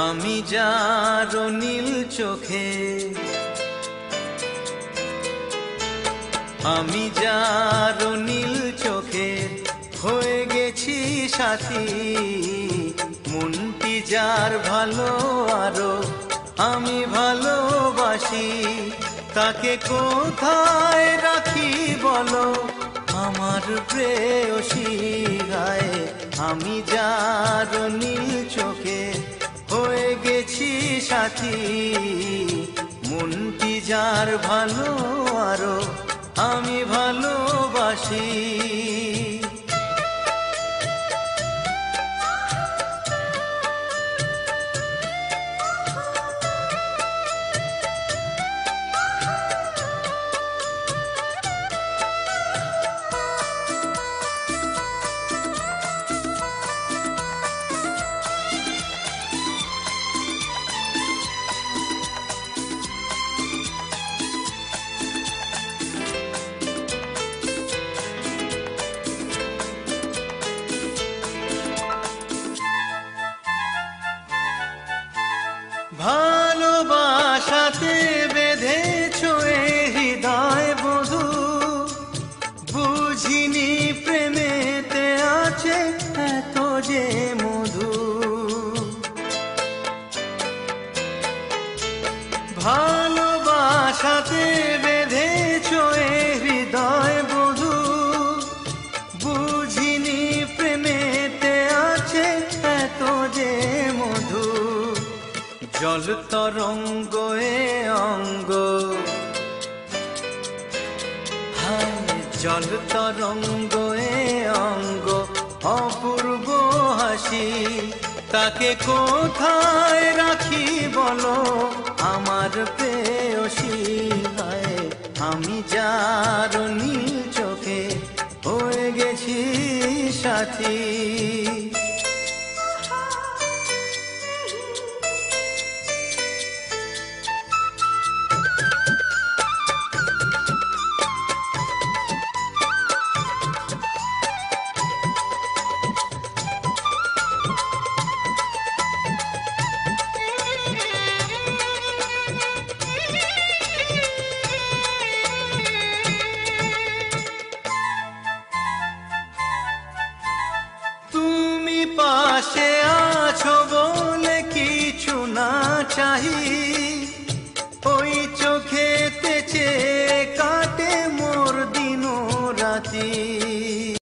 আমি যার নীল চোখে, আমি যার নীল চোখে হয়ে গেছি সাথী। মনটি যার ভালো আরো আমি ভালোবাসি, তাকে কোথায় রাখি বলো আমার প্রেয়সী গায়ে। আমি যার নীল চোখে হয়ে গেছি সাথী, মনটি যার ভালো আরো আমি ভালোবাসি। ভালোবাসাতে বেঁধেছ এ হৃদয় বধূ, বুঝিনি প্রেমেতে আছে এত যে মধু। ভালোবাসাতে বেঁধেছ এ হৃদয় বধূ, বুঝিনি প্রেমেতে আছে এত যে মধু। জল তরঙ্গ এ অঙ্গ, হায় জল তরঙ্গ এ অঙ্গ অপূর্ব হাসি, তাকে কোথায় রাখি বলো আমার প্রেয়সী গায়ে। আমি যার নীল চোখে হয়ে গেছি সাথী। পাশে আছো বলে কিছু না চাহি, ওই চোখেতে চেয়ে কাটে মোর দিন রাতি।